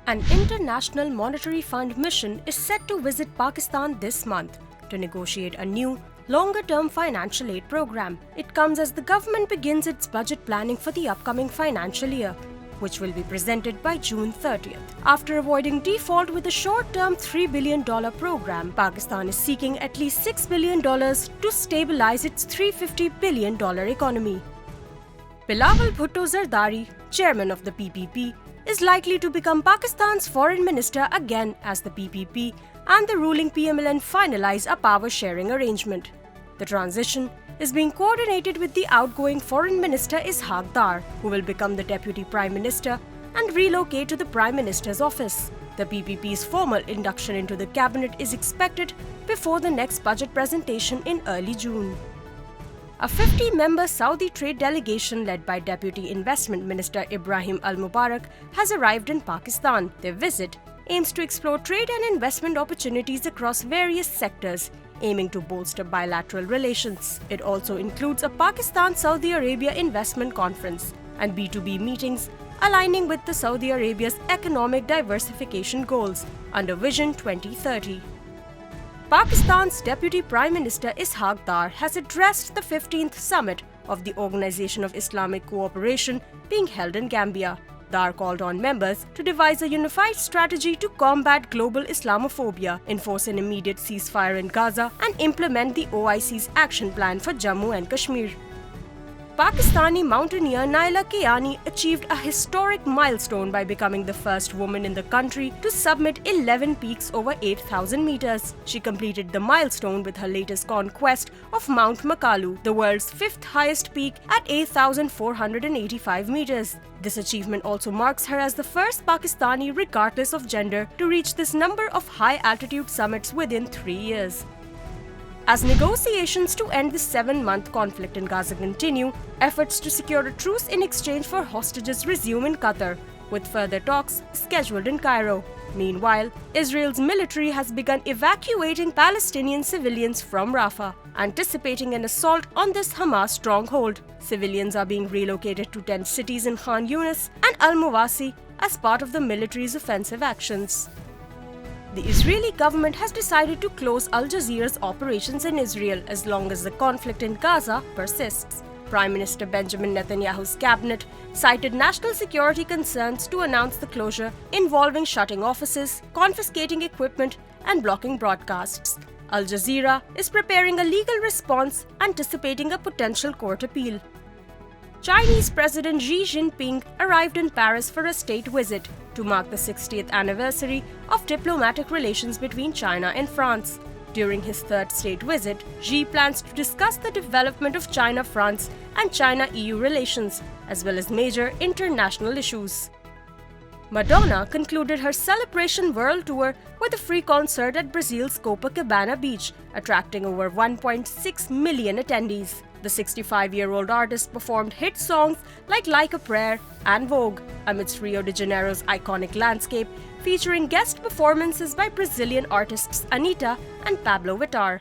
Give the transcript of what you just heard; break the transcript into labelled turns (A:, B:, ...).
A: An International Monetary Fund mission is set to visit Pakistan this month to negotiate a new, longer-term financial aid program. It comes as the government begins its budget planning for the upcoming financial year, which will be presented by June 30th. After avoiding default with a short-term $3 billion program, Pakistan is seeking at least $6 billion to stabilize its $350 billion economy. Bilawal Bhutto-Zardari, chairman of the PPP, is likely to become Pakistan's foreign minister again as the PPP and the ruling PML-N finalize a power-sharing arrangement. The transition is being coordinated with the outgoing foreign minister Ishaq Dar, who will become the deputy prime minister and relocate to the prime minister's office. The PPP's formal induction into the cabinet is expected before the next budget presentation in early June. A 50-member Saudi trade delegation led by Deputy Investment Minister Ibrahim Al-Mubarak has arrived in Pakistan. Their visit aims to explore trade and investment opportunities across various sectors, aiming to bolster bilateral relations. It also includes a Pakistan-Saudi Arabia investment conference and B2B meetings aligning with the Saudi Arabia's economic diversification goals under Vision 2030. Pakistan's Deputy Prime Minister Ishaq Dar has addressed the 15th summit of the Organization of Islamic Cooperation being held in Gambia. Dar called on members to devise a unified strategy to combat global Islamophobia, enforce an immediate ceasefire in Gaza, and implement the OIC's action plan for Jammu and Kashmir. Pakistani mountaineer Naila Kiani achieved a historic milestone by becoming the first woman in the country to summit 11 peaks over 8,000 meters. She completed the milestone with her latest conquest of Mount Makalu, the world's fifth highest peak at 8,485 meters. This achievement also marks her as the first Pakistani, regardless of gender, to reach this number of high-altitude summits within 3 years. As negotiations to end the 7-month conflict in Gaza continue, efforts to secure a truce in exchange for hostages resume in Qatar, with further talks scheduled in Cairo. Meanwhile, Israel's military has begun evacuating Palestinian civilians from Rafah, anticipating an assault on this Hamas stronghold. Civilians are being relocated to 10 cities in Khan Yunis and Al-Mawasi as part of the military's offensive actions. The Israeli government has decided to close Al Jazeera's operations in Israel as long as the conflict in Gaza persists. Prime Minister Benjamin Netanyahu's cabinet cited national security concerns to announce the closure, involving shutting offices, confiscating equipment, and blocking broadcasts. Al Jazeera is preparing a legal response, anticipating a potential court appeal. Chinese President Xi Jinping arrived in Paris for a state visit to mark the 60th anniversary of diplomatic relations between China and France. During his third state visit, Xi plans to discuss the development of China-France and China-EU relations, as well as major international issues. Madonna concluded her Celebration World Tour with a free concert at Brazil's Copacabana beach, attracting over 1.6 million attendees. The 65-year-old artist performed hit songs like a Prayer and Vogue amidst Rio de Janeiro's iconic landscape, featuring guest performances by Brazilian artists Anitta and Pablo Vittar.